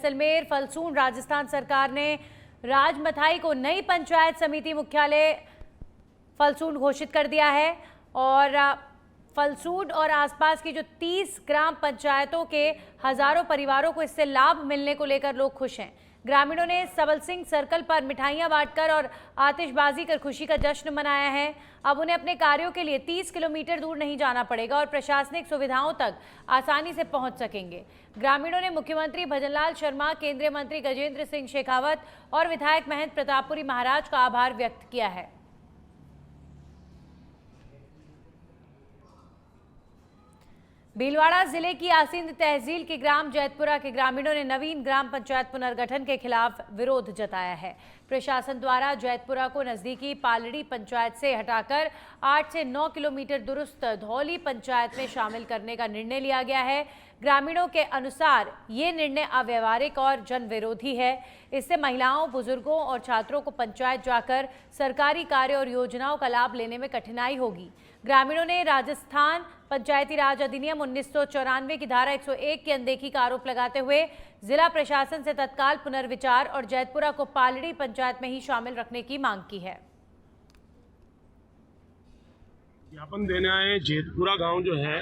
जैसलमेर, फलसून राजस्थान सरकार ने राजमथाई को नई पंचायत समिति मुख्यालय फलसून घोषित कर दिया है और फलसून और आसपास की जो 30 ग्राम पंचायतों के हजारों परिवारों को इससे लाभ मिलने को लेकर लोग खुश हैं। ग्रामीणों ने सबल सिंह सर्कल पर मिठाइयां बांटकर और आतिशबाजी कर खुशी का जश्न मनाया है। अब उन्हें अपने कार्यों के लिए 30 किलोमीटर दूर नहीं जाना पड़ेगा और प्रशासनिक सुविधाओं तक आसानी से पहुंच सकेंगे। ग्रामीणों ने मुख्यमंत्री भजनलाल शर्मा, केंद्रीय मंत्री गजेंद्र सिंह शेखावत और विधायक महेंद्र प्रतापपुरी महाराज का आभार व्यक्त किया है। भीलवाड़ा जिले की आसिंद तहसील के ग्राम जैतपुरा के ग्रामीणों ने नवीन ग्राम पंचायत पुनर्गठन के खिलाफ विरोध जताया है। प्रशासन द्वारा जैतपुरा को नजदीकी पालड़ी पंचायत से हटाकर 8 से 9 किलोमीटर दुरुस्त धौली पंचायत में शामिल करने का निर्णय लिया गया है। ग्रामीणों के अनुसार ये निर्णय अव्यवहारिक और जन विरोधी है। इससे महिलाओं, बुजुर्गों और छात्रों को पंचायत जाकर सरकारी कार्य और योजनाओं का लाभ लेने में कठिनाई होगी। ग्रामीणों ने राजस्थान पंचायती राज अधिनियम 1994 की धारा 101 की अनदेखी का आरोप लगाते हुए जिला प्रशासन से तत्काल पुनर्विचार और जैतपुरा को पालड़ी पंचायत में ही शामिल रखने की मांग की है। ज्ञापन देने आए। जैतपुरा गांव जो है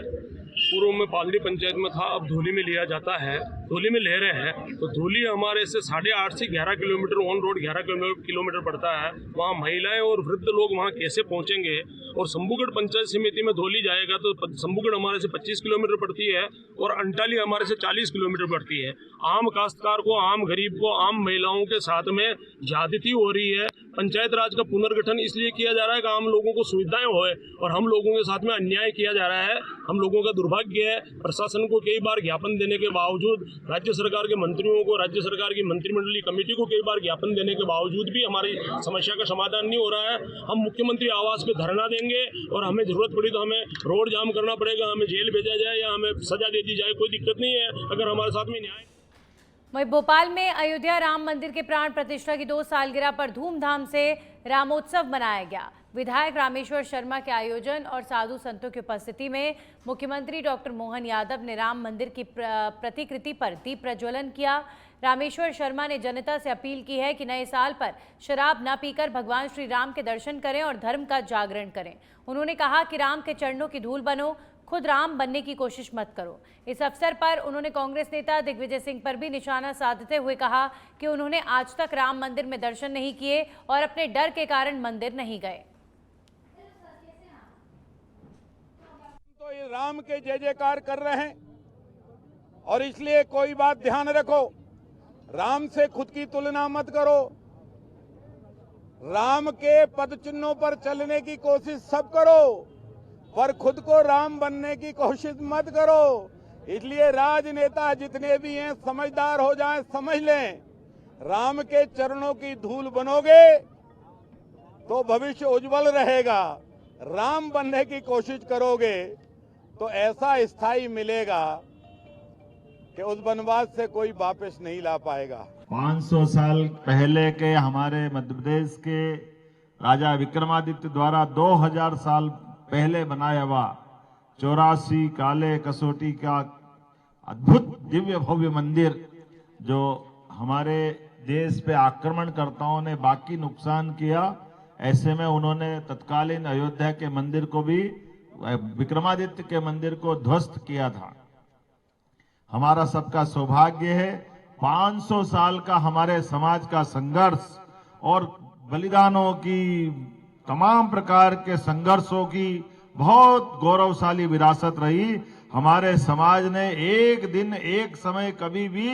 पूर्व में पालड़ी पंचायत में था, अब धूली में लिया जाता है, धूली में ले रहे हैं। तो धूली हमारे से 8.5 से 11 किलोमीटर ऑन रोड 11 किलोमीटर पड़ता है। वहाँ महिलाएं और वृद्ध लोग वहाँ कैसे पहुँचेंगे? और शंभूगढ़ पंचायत समिति में धूली जाएगा तो शंभूगढ़ हमारे से 25 किलोमीटर पड़ती है और अंटाली हमारे से 40 किलोमीटर पड़ती है। आम काश्तकार को, आम गरीब को, आम महिलाओं के साथ में ज्यादती हो रही है। पंचायत राज का पुनर्गठन इसलिए किया जा रहा है कि आम लोगों को सुविधाएं होए और हम लोगों के साथ में अन्याय किया जा रहा है। हम लोगों का दुर्भाग्य है। प्रशासन को कई बार ज्ञापन देने के बावजूद, राज्य सरकार के मंत्रियों को, राज्य सरकार की मंत्रिमंडलीय कमेटी को कई बार ज्ञापन देने के बावजूद भी हमारी समस्या का समाधान नहीं हो रहा है। हम मुख्यमंत्री आवास पे धरना देंगे और हमें जरूरत पड़ी तो हमें रोड जाम करना पड़ेगा, हमें जेल भेजा जाए या हमें सजा दे दी जाए, कोई दिक्कत नहीं है अगर हमारे साथ में न्याय। वहीं भोपाल में अयोध्या राम मंदिर के प्राण प्रतिष्ठा की 2 सालगिरह पर धूमधाम से रामोत्सव मनाया गया। विधायक रामेश्वर शर्मा के आयोजन और साधु संतों की उपस्थिति में मुख्यमंत्री डॉक्टर मोहन यादव ने राम मंदिर की प्रतिकृति पर दीप प्रज्वलन किया। रामेश्वर शर्मा ने जनता से अपील की है कि नए साल पर शराब न पीकर भगवान श्री राम के दर्शन करें और धर्म का जागरण करें। उन्होंने कहा कि राम के चरणों की धूल बनो, खुद राम बनने की कोशिश मत करो। इस अवसर पर उन्होंने कांग्रेस नेता दिग्विजय सिंह पर भी निशाना साधते हुए कहा कि उन्होंने आज तक राम मंदिर में दर्शन नहीं किए और अपने डर के कारण मंदिर नहीं गए। तो ये राम के जय जयकार कर रहे हैं और इसलिए कोई बात ध्यान रखो, राम से खुद की तुलना मत करो। राम के पद चिन्हों पर चलने की कोशिश सब करो पर खुद को राम बनने की कोशिश मत करो। इसलिए राजनेता जितने भी हैं समझदार हो जाएं, समझ लें राम के चरणों की धूल बनोगे तो भविष्य उज्जवल रहेगा। राम बनने की कोशिश करोगे तो ऐसा स्थायी मिलेगा कि उस वनवास से कोई वापस नहीं ला पाएगा। 500 साल पहले के हमारे मध्य प्रदेश के राजा विक्रमादित्य द्वारा 2000 साल पहले बनाया हुआ 84 काले कसौटी का अद्भुत दिव्य भव्य मंदिर जो हमारे देश पे आक्रमणकर्ताओं ने बाकी नुकसान किया, ऐसे में उन्होंने तत्कालीन अयोध्या के मंदिर को भी, विक्रमादित्य के मंदिर को ध्वस्त किया था। हमारा सबका सौभाग्य है 500 साल का हमारे समाज का संघर्ष और बलिदानों की, तमाम प्रकार के संघर्षों की बहुत गौरवशाली विरासत रही। हमारे समाज ने एक दिन, एक समय कभी भी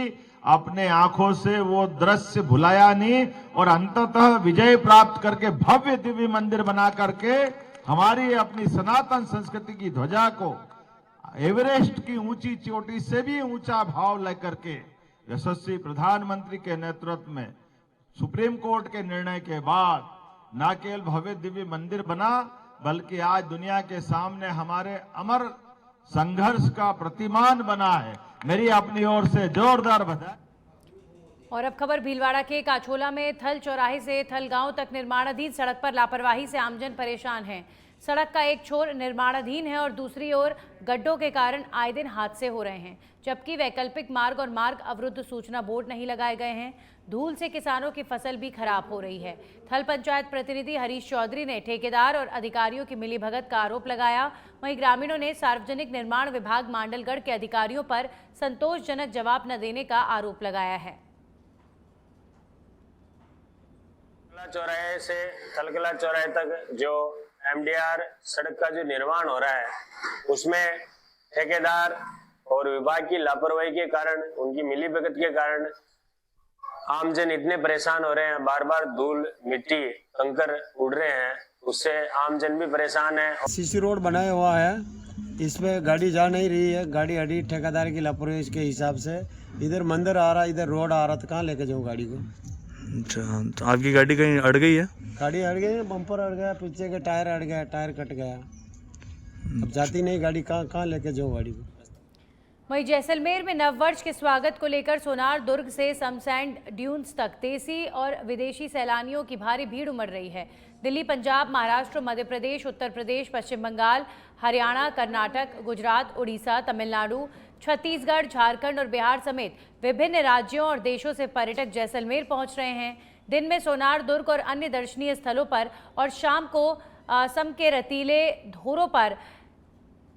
अपने आंखों से वो दृश्य भुलाया नहीं और अंततः विजय प्राप्त करके भव्य दिव्य मंदिर बना करके हमारी अपनी सनातन संस्कृति की ध्वजा को एवरेस्ट की ऊंची चोटी से भी ऊंचा भाव लेकर के यशस्वी प्रधानमंत्री के नेतृत्व में सुप्रीम कोर्ट के निर्णय के बाद न केवल भव्य दिव्य मंदिर बना बल्कि आज दुनिया के सामने हमारे अमर संघर्ष का प्रतिमान बना है। मेरी अपनी ओर से जोरदार बधाई। और अब खबर भीलवाड़ा के काछोला में थल चौराहे से थल गांव तक निर्माणाधीन सड़क पर लापरवाही से आमजन परेशान है। सड़क का एक छोर निर्माणाधीन है और दूसरी ओर गड्ढों के कारण आए दिन हादसे हो रहे हैं, जबकि वैकल्पिक मार्ग और मार्ग अवरुद्ध सूचना बोर्ड नहीं लगाए गए हैं। धूल से किसानों की फसल भी खराब हो रही है। थल पंचायत प्रतिनिधि हरीश चौधरी ने ठेकेदार और अधिकारियों की मिलीभगत का आरोप लगाया। वहीं ग्रामीणों ने सार्वजनिक निर्माण विभाग मांडलगढ़ के अधिकारियों पर संतोषजनक जवाब न देने का आरोप लगाया है। चौराहे से थलकला चौराहे तक जो एमडीआर सड़क का जो निर्माण हो रहा है, उसमें ठेकेदार और विभाग की लापरवाही के कारण, उनकी मिलीभगत के कारण आमजन इतने परेशान हो रहे हैं। बार बार धूल, मिट्टी, कंकर उड़ रहे हैं, उससे आमजन भी परेशान है। सीसी रोड बनाया हुआ है, इसमें गाड़ी जा नहीं रही है। गाड़ी अड़ी ठेकेदार की लापरवाही के हिसाब से। इधर मंदिर आ रहा, इधर रोड आ रहा, तो कहाँ लेके जाऊँ गाड़ी को? अच्छा, तो आपकी गाड़ी कहीं अड़ गई है? गाड़ी अड़ गई, बम्पर अड़ गया, पीछे के टायर अड़ गया, टायर कट गया। अब जाती नहीं गाड़ी, कहाँ लेके जाऊँ गाड़ी को? वहीं जैसलमेर में नववर्ष के स्वागत को लेकर सोनार दुर्ग से समसैंड ड्यून्स तक देसी और विदेशी सैलानियों की भारी भीड़ उमड़ रही है। दिल्ली, पंजाब, महाराष्ट्र, मध्य प्रदेश, उत्तर प्रदेश, पश्चिम बंगाल, हरियाणा, कर्नाटक, गुजरात, उड़ीसा, तमिलनाडु, छत्तीसगढ़, झारखंड और बिहार समेत विभिन्न राज्यों और देशों से पर्यटक जैसलमेर पहुंच रहे हैं। दिन में सोनार दुर्ग और अन्य दर्शनीय स्थलों पर और शाम को असम के रतीले धोरों पर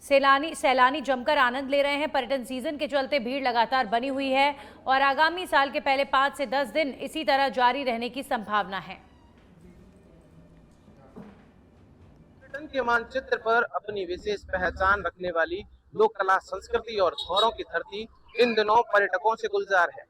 सैलानी जमकर आनंद ले रहे हैं। पर्यटन सीजन के चलते भीड़ लगातार बनी हुई है और आगामी साल के पहले 5 से 10 दिन इसी तरह जारी रहने की संभावना है। पर्यटन के मानचित्र पर अपनी विशेष पहचान रखने वाली लोक कला, संस्कृति और धरोहरों की धरती इन दिनों पर्यटकों से गुलजार है।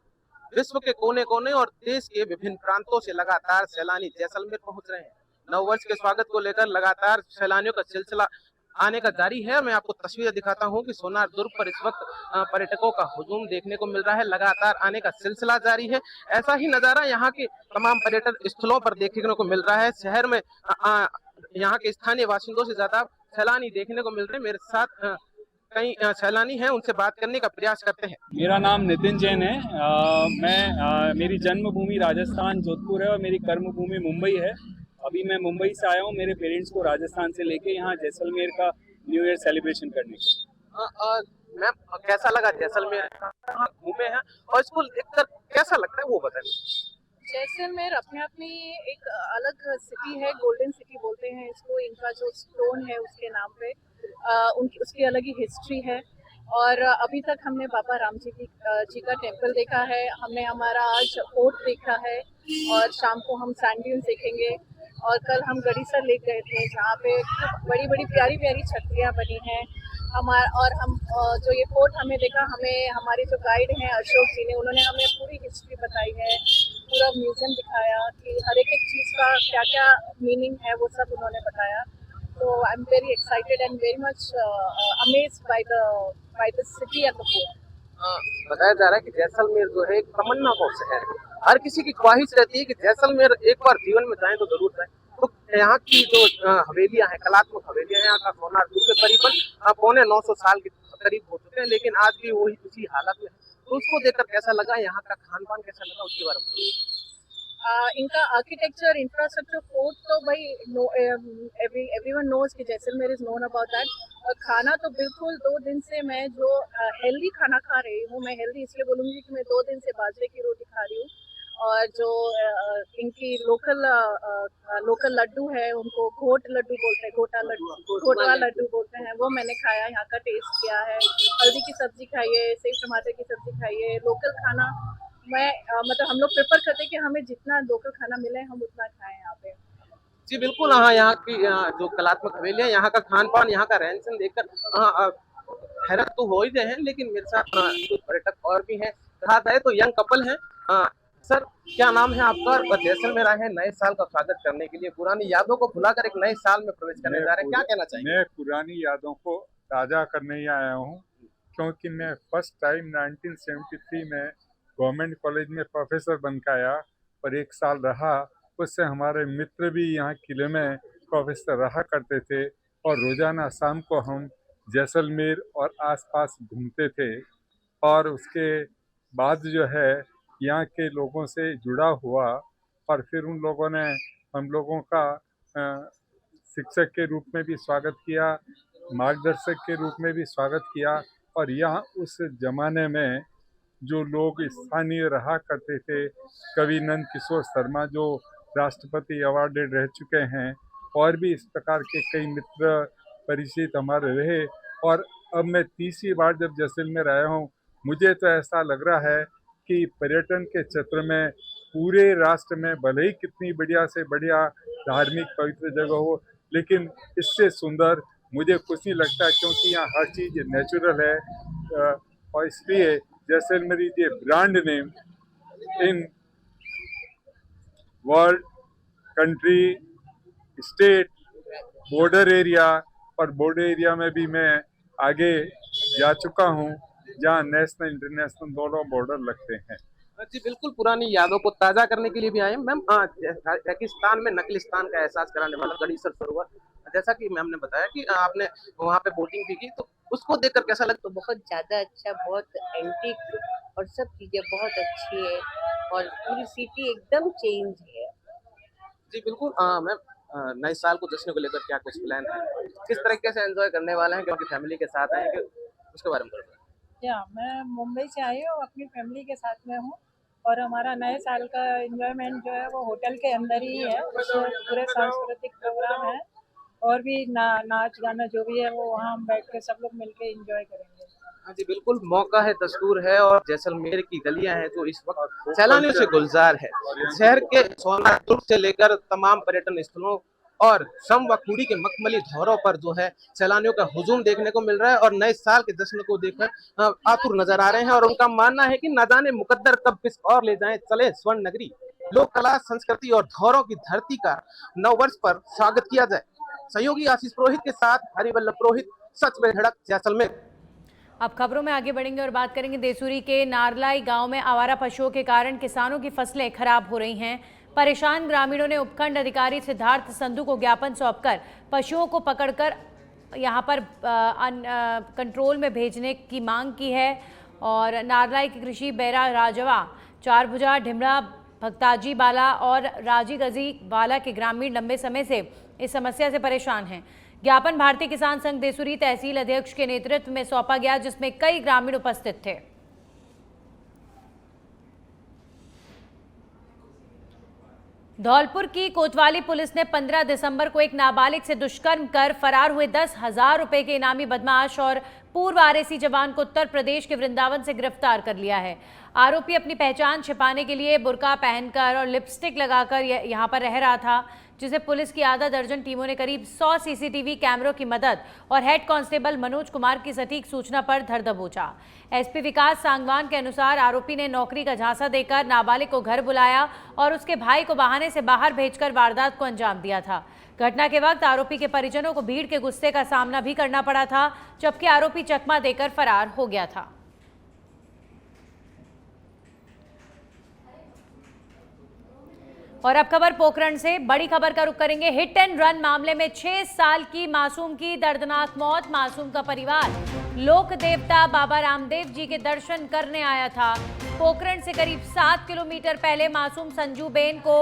विश्व के कोने कोने और देश के विभिन्न प्रांतों से लगातार सैलानी जैसलमेर पहुंच रहे हैं। नववर्ष के स्वागत को लेकर लगातार सैलानियों का सिलसिला आने का जारी है। मैं आपको तस्वीरें दिखाता हूं कि सोनार दुर्ग पर इस वक्त पर्यटकों का हुजूम देखने को मिल रहा है। लगातार आने का सिलसिला जारी है। ऐसा ही नजारा यहाँ के तमाम पर्यटन स्थलों पर देखने को मिल रहा है। शहर में यहाँ के स्थानीय बासिंदों से ज्यादा सैलानी देखने को मिल रहे हैं। मेरे साथ कई सैलानी हैं, उनसे बात करने का प्रयास करते हैं। मेरा नाम नितिन जैन है। मेरी जन्मभूमि राजस्थान जोधपुर है और मेरी कर्मभूमि मुंबई है। अभी मैं मुंबई से आया हूँ मेरे पेरेंट्स को राजस्थान से लेके यहाँ जैसलमेर का न्यू ईयर सेलिब्रेशन करने के। मैम, कैसा लगा जैसलमेर? घूमे हैं और इसको देखकर कैसा लगता है वो बताइए। जैसलमेर अपने आप में एक अलग सिटी है, गोल्डन सिटी बोलते हैं इसको। इनका जो स्टोन है उसके नाम पे उसकी अलग ही हिस्ट्री है। और अभी तक हमने बाबा राम जी का टेम्पल देखा है, हमने हमारा आज फोर्ट देखा है और शाम को हम सैंड ड्यून्स देखेंगे। और कल हम गड़ीसर लेक गए थे जहाँ पे बड़ी बड़ी प्यारी प्यारी छतरियाँ बनी हैं और हम जो ये फोर्ट हमें देखा, हमें हमारे जो गाइड हैं अशोक जी ने, उन्होंने हमें पूरी हिस्ट्री बताई है, पूरा म्यूजियम दिखाया कि हर एक चीज़ का क्या क्या मीनिंग है, वो सब उन्होंने बताया। तो I am very excited and very much amazed by the city and the fort. बताया जा रहा है कि जैसलमेर जो है एक तमन्ना का शहर है। हर किसी की ख्वाहिश रहती है कि जैसलमेर एक बार जीवन में जाए तो जरूर जाए। तो यहाँ की जो हवेलियाँ हैं, कलात्मक हवेलियाँ, यहाँ का सोनार दुर्ग करीबन 950 साल के करीब हो चुके हैं, लेकिन आज भी वही उसी हालत में। तो उसको देखकर कैसा लगा, यहाँ का खान पान कैसा लगा, उसके बारे में इनका आर्किटेक्चर, इंफ्रास्ट्रक्चर, फोर्ट तो भाई एवरीवन नोज कि Jaisalmer is known about that. और खाना तो बिल्कुल 2 दिन से मैं जो हेल्दी खाना खा रही हूँ, मैं हेल्दी इसलिए बोलूँगी कि मैं 2 दिन से बाजरे की रोटी खा रही हूँ। और जो इनकी लोकल लड्डू है, उनको घोट लड्डू बोलते हैं, घोटवा लड्डू बोलते हैं, वो मैंने खाया, यहाँ का टेस्ट किया है। हल्दी की सब्जी खाइए, सेव टमाटर की सब्जी खाइए, लोकल खाना मैं मतलब हम लोग प्रेफर करते हैं कि हमें जितना लोकल खाना मिले हम उतना खाएं यहाँ पे। जी बिल्कुल। हाँ, यहाँ की जो कलात्मक हवेली है, यहाँ का खान पान, यहाँ का रहन सहन देखकर हैरत तो हो ही रहे हैं। लेकिन मेरे साथ कुछ पर्यटक और भी हैं, साथ है तो यंग कपल हैं। सर, क्या नाम है आपका? और जैसलमेर आए हैं नए साल का स्वागत करने के लिए, पुरानी यादों को भुलाकर एक नए साल में प्रवेश करने जा रहे हैं, क्या कहना चाहिए? मैं पुरानी यादों को ताज़ा करने ही आया हूँ, क्योंकि मैं फर्स्ट टाइम 1973 में गवर्नमेंट कॉलेज में प्रोफेसर बन के आया और 1 साल रहा। उससे हमारे मित्र भी यहाँ किले में प्रोफेसर रहा करते थे और रोज़ाना शाम को हम जैसलमेर और आसपास घूमते थे। और उसके बाद जो है यहाँ के लोगों से जुड़ा हुआ और फिर उन लोगों ने हम लोगों का शिक्षक के रूप में भी स्वागत किया, मार्गदर्शक के रूप में भी स्वागत किया। और यहाँ उस जमाने में जो लोग स्थानीय रहा करते थे, कवि नंद किशोर शर्मा जो राष्ट्रपति अवार्डेड रह चुके हैं, और भी इस प्रकार के कई मित्र परिचित हमारे रहे। और अब मैं तीसरी बार जब जैसलमेर आया हूँ, मुझे तो ऐसा लग रहा है कि पर्यटन के क्षेत्र में पूरे राष्ट्र में भले ही कितनी बढ़िया से बढ़िया धार्मिक पवित्र जगह हो, लेकिन इससे सुंदर मुझे कुछ नहीं लगता, क्योंकि यहाँ हर चीज़ नेचुरल है। और इसलिए Jaisalmer is a brand name in world, country, state, border area. और बॉर्डर एरिया में भी मैं आगे जा चुका हूँ, जहाँ नेशनल इंटरनेशनल दोनों बॉर्डर लगते हैं। जी बिल्कुल, पुरानी यादों को ताजा करने के लिए भी आए हैं मैम। पाकिस्तान में नकलिस्तान का एहसास कराने वाला गढ़ीसर सरोवर, जैसा कि मैम ने बताया कि आपने वहाँ पे बोटिंग भी की, तो उसको देखकर कैसा लगा? तो बहुत ज़्यादा अच्छा, बहुत एंटीक और सब चीज़ें बहुत अच्छी है और पूरी सिटी एकदम चेंज है। जी बिल्कुल। मैम, नए साल को जश्न को लेकर क्या कुछ प्लान है, किस तरीके से एंजॉय करने वाले हैं, क्योंकि फैमिली के साथ आएंगे, उसके बारे में बताइए। मैं मुंबई से आई हूँ, अपनी फैमिली के साथ में हूँ और हमारा नए साल का एंजॉयमेंट जो है वो होटल के अंदर ही है। उसमें पूरे सांस्कृतिक प्रोग्राम है और भी नाच गाना जो भी है वो वहाँ हम बैठ के सब लोग मिलके एंजॉय करेंगे। हाँ जी बिल्कुल, मौका है, दस्तूर है और जैसलमेर की गलियां हैं जो इस वक्त सैलानियों से गुलजार है। शहर के सोनादुर्ग से लेकर तमाम पर्यटन स्थलों और शम व खूड़ी के मखमली धौरों पर जो है सैलानियों का हुजूम देखने को मिल रहा है और नए साल के जश्न को देखकर आतुर नजर आ रहे हैं। और उनका मानना है कि न जाने मुकद्दर कब किस और ले जाएं, चले स्वर्ण नगरी। लोक कला, संस्कृति और धौरों की धरती का नववर्ष पर स्वागत किया जाए। सहयोगी आशीष पुरोहित के साथ हरिवल्लभ पुरोहित, सच में धड़क, जैसलमेर। अब खबरों में आगे बढ़ेंगे और बात करेंगे देसूरी के नारलाई गांव में आवारा पशुओं के कारण किसानों की फसलें खराब हो रही हैं। परेशान ग्रामीणों ने उपखंड अधिकारी सिद्धार्थ संधू को ज्ञापन सौंपकर पशुओं को पकड़कर यहां पर कंट्रोल में भेजने की मांग की है। और नारलाई के कृषि बैरा राजवा, चारभुजा, ढिमरा, भक्ताजी बाला और राजी गजी बाला के ग्रामीण लंबे समय से इस समस्या से परेशान हैं। ज्ञापन भारतीय किसान संघ देसूरी तहसील अध्यक्ष के नेतृत्व में सौंपा गया, जिसमें कई ग्रामीण उपस्थित थे। धौलपुर की कोतवाली पुलिस ने 15 दिसंबर को एक नाबालिग से दुष्कर्म कर फरार हुए 10,000 रुपए के इनामी बदमाश और पूर्व आरएसी जवान को उत्तर प्रदेश के वृंदावन से गिरफ्तार कर लिया है। आरोपी अपनी पहचान छिपाने के लिए बुर्का पहनकर और लिपस्टिक लगाकर यहां पर रह रहा था, जिसे पुलिस की आधा दर्जन टीमों ने करीब 100 सीसीटीवी कैमरों की मदद और हेड कांस्टेबल मनोज कुमार की सटीक सूचना पर धर दबोचा। एसपी विकास सांगवान के अनुसार आरोपी ने नौकरी का झांसा देकर नाबालिग को घर बुलाया और उसके भाई को बहाने से बाहर भेजकर वारदात को अंजाम दिया था। घटना के वक्त आरोपी के परिजनों को भीड़ के गुस्से का सामना भी करना पड़ा था, जबकि आरोपी चकमा देकर फरार हो गया था। और अब खबर पोखरण से, बड़ी खबर का रुख करेंगे। हिट एंड रन मामले में 6 साल की मासूम की दर्दनाक मौत। मासूम का परिवार लोक देवता बाबा रामदेव जी के दर्शन करने आया था। पोखरण से करीब 7 किलोमीटर पहले मासूम संजू बेन को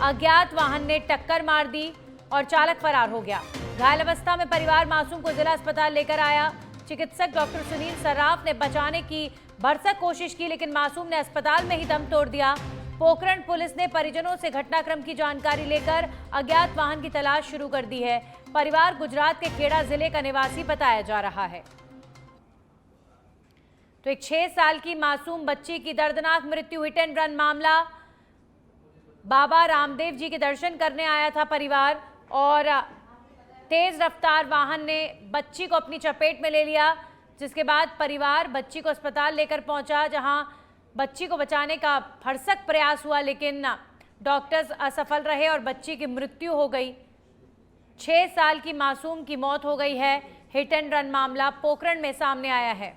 अज्ञात वाहन ने टक्कर मार दी और चालक फरार हो गया। घायल अवस्था में परिवार मासूम को जिला अस्पताल लेकर आया। चिकित्सक डॉक्टर सुनील सर्राफ ने बचाने की भरसक कोशिश की, लेकिन मासूम ने अस्पताल में ही दम तोड़ दिया। पोखरण पुलिस ने परिजनों से घटनाक्रम की जानकारी लेकर अज्ञात वाहन की तलाश शुरू कर दी है। परिवार गुजरात के खेड़ा जिले का निवासी बताया जा रहा है। तो एक 6 साल की मासूम बच्ची की दर्दनाक मृत्यु, हिट एंड रन मामला। बाबा रामदेव जी के दर्शन करने आया था परिवार और तेज रफ्तार वाहन ने बच्ची को अपनी चपेट में ले लिया, जिसके बाद परिवार बच्ची को अस्पताल लेकर पहुंचा, जहां बच्ची को बचाने का भरसक प्रयास हुआ, लेकिन डॉक्टर्स असफल रहे और बच्ची की मृत्यु हो गई। 6 साल की मासूम की मौत हो गई है। हिट एंड रन मामला पोखरण में सामने आया है।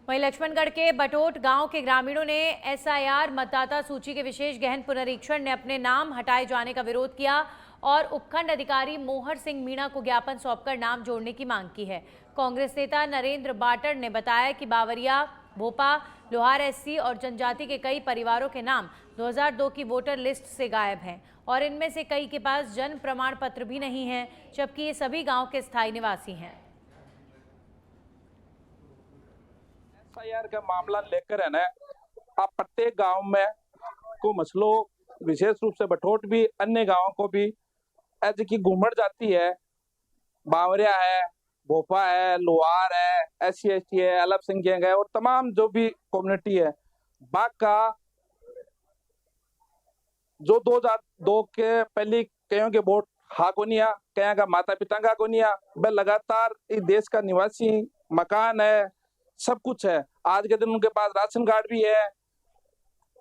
वहीं लक्ष्मणगढ़ के बटोट गांव के ग्रामीणों ने एसआईआर मतदाता सूची के विशेष गहन पुनरीक्षण ने अपने नाम हटाए जाने का विरोध किया और उपखंड अधिकारी मोहर सिंह मीणा को ज्ञापन सौंपकर नाम जोड़ने की मांग की है। कांग्रेस नेता नरेंद्र बाटर ने बताया कि बावरिया भोपा, लोहार एससी और जनजाति के कई परिवारों के नाम 2002 की वोटर लिस्ट से गायब हैं और इनमें से कई के पास जन्म प्रमाण पत्र भी नहीं है, जबकि ये सभी गांव के स्थायी निवासी हैं। एफआईआर का मामला लेकर है ना, आप प्रत्येक गांव में को मसलों, विशेष रूप से बठोट भी, अन्य गांवों को भी ऐसे की घूमट जाती है, बावरिया है, भोपा है, लोहार है, SC/ST है, अल्पसंख्यक है और तमाम जो भी कम्युनिटी है, बाग का जो 2002 के पहले कईयों के वोट हा कोनिया, कया का माता पिता का कोनिया, वह लगातार इस देश का निवासी, मकान है, सब कुछ है। आज के दिन उनके पास राशन कार्ड भी है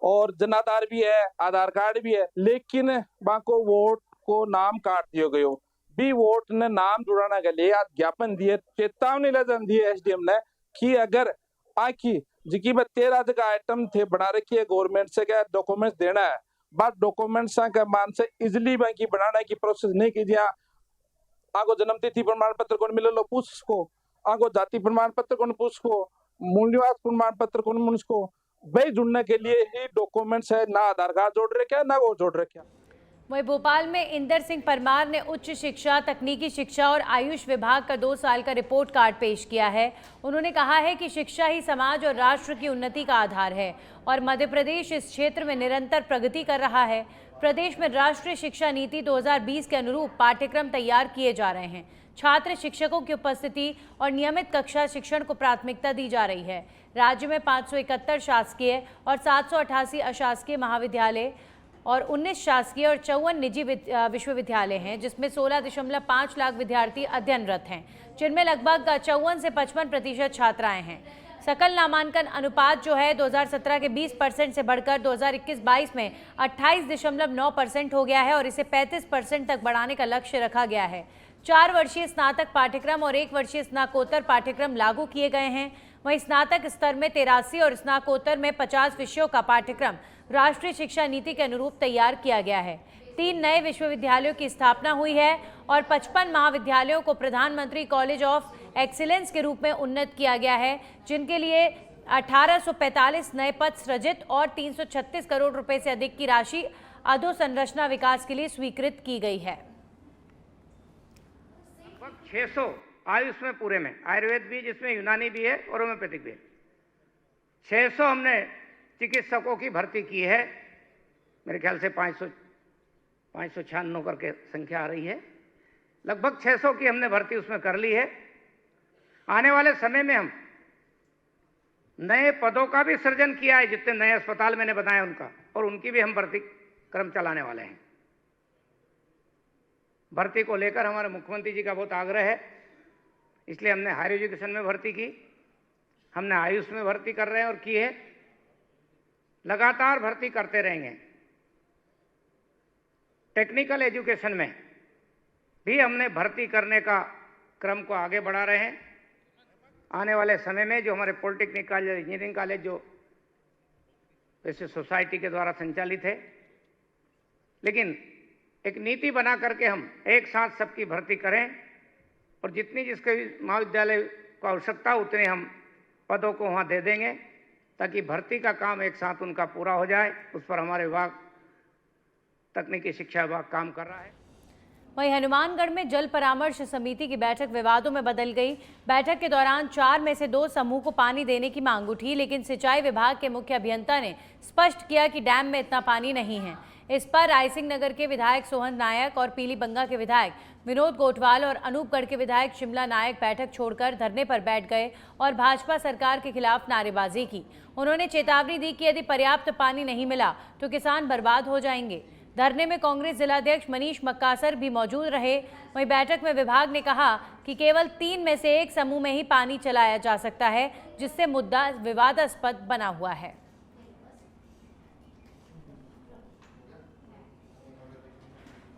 और जनाधार भी है, आधार कार्ड भी है, लेकिन वहां को वोट को नाम काट दिया गयो। बी वोट ने नाम जुड़ाने के लिए आज ज्ञापन दिए, चेतावनी लेजन दी SDM ने कि अगर आखी जिकी में 13 जगह आइटम थे बना रखी है गवर्नमेंट से, क्या डॉक्यूमेंट्स देना है, बात डॉक्यूमेंट्स के मान से इजिली बैंक बनाने की प्रोसेस नहीं कीजिए। आगो जन्म तिथि प्रमाण पत्र कौन मिले लो पूछ को, आगो जाति प्रमाण पत्र कौन पूछ को, मूल निवास प्रमाण पत्र कौन मुझको, भाई जुड़ने के लिए ही डॉक्यूमेंट्स है, ना आधार कार्ड जोड़ रखे ना वो जोड़ रखे। वहीं भोपाल में इंदर सिंह परमार ने उच्च शिक्षा, तकनीकी शिक्षा और आयुष विभाग का 2 साल का रिपोर्ट कार्ड पेश किया है। उन्होंने कहा है कि शिक्षा ही समाज और राष्ट्र की उन्नति का आधार है और मध्य प्रदेश इस क्षेत्र में निरंतर प्रगति कर रहा है। प्रदेश में राष्ट्रीय शिक्षा नीति 2020 के अनुरूप पाठ्यक्रम तैयार किए जा रहे हैं। छात्र शिक्षकों की उपस्थिति और नियमित कक्षा शिक्षण को प्राथमिकता दी जा रही है। राज्य में 571 शासकीय और 788 अशासकीय महाविद्यालय और 19 शासकीय और 54 निजी विश्वविद्यालय हैं, जिसमें 16.5 लाख विद्यार्थी अध्ययनरत हैं, जिनमें लगभग 54 से 55% छात्राएं हैं। सकल नामांकन अनुपात जो है 2017 के 20% से बढ़कर 2021-22 में 28.9% हो गया है और इसे 35% तक बढ़ाने का लक्ष्य रखा गया है। 4 वर्षीय स्नातक पाठ्यक्रम और 1 वर्षीय स्नाकोत्तर पाठ्यक्रम लागू किए गए हैं। वहीं स्नातक स्तर में 83 और स्नाकोत्तर में 50 विषयों का पाठ्यक्रम राष्ट्रीय शिक्षा नीति के अनुरूप तैयार किया गया है। 3 नए विश्वविद्यालयों की स्थापना हुई है और 55 महाविद्यालयों को प्रधानमंत्री कॉलेज ऑफ एक्सीलेंस के रूप में उन्नत किया गया है, जिनके लिए 1845 नए पद सृजित और 336 करोड़ रुपए से अधिक की राशि अधोसंरचना विकास के लिए स्वीकृत की गई है। 600 आयुष में पूरे में, आयुर्वेद भी जिसमें यूनानी भी है और होम्योपैथिक भी है, 600 हमने चिकित्सकों की भर्ती की है। मेरे ख्याल से 596 करके संख्या आ रही है। लगभग 600 की हमने भर्ती उसमें कर ली है। आने वाले समय में हम नए पदों का भी सृजन किया है, जितने नए अस्पताल मैंने बताया उनका, और उनकी भी हम भर्ती क्रम चलाने वाले हैं। भर्ती को लेकर हमारे मुख्यमंत्री जी का बहुत आग्रह है, इसलिए हमने हायर एजुकेशन में भर्ती की, हमने आयुष में भर्ती कर रहे हैं और की है, लगातार भर्ती करते रहेंगे। टेक्निकल एजुकेशन में भी हमने भर्ती करने का क्रम को आगे बढ़ा रहे हैं। आने वाले समय में जो हमारे पॉलिटेक्निक कॉलेज, इंजीनियरिंग कॉलेज जो वैसे सोसाइटी के द्वारा संचालित है, लेकिन एक नीति बना करके हम एक साथ सबकी भर्ती करें और जितनी जिसके महाविद्यालय को आवश्यकता उतने हम पदों को वहाँ दे देंगे, ताकि भर्ती का काम एक साथ उनका पूरा हो जाए। उस पर हमारे विभाग, तकनीकी शिक्षा विभाग काम कर रहा है। वहीं हनुमानगढ़ में जल परामर्श समिति की बैठक विवादों में बदल गई। बैठक के दौरान 4 में से 2 समूह को पानी देने की मांग उठी, लेकिन सिंचाई विभाग के मुख्य अभियंता ने स्पष्ट किया कि डैम में इतना पानी नहीं है। इस पर रायसिंह नगर के विधायक सोहन नायक और पीलीबंगा के विधायक विनोद गोटवाल और अनूपगढ़ के विधायक शिमला नायक बैठक छोड़कर धरने पर बैठ गए और भाजपा सरकार के खिलाफ नारेबाजी की। उन्होंने चेतावनी दी कि यदि पर्याप्त पानी नहीं मिला तो किसान बर्बाद हो जाएंगे। धरने में कांग्रेस जिलाध्यक्ष मनीष मक्कासर भी मौजूद रहे। वहीं बैठक में विभाग ने कहा कि केवल 3 में से 1 समूह में ही पानी चलाया जा सकता है, जिससे मुद्दा विवादास्पद बना हुआ है।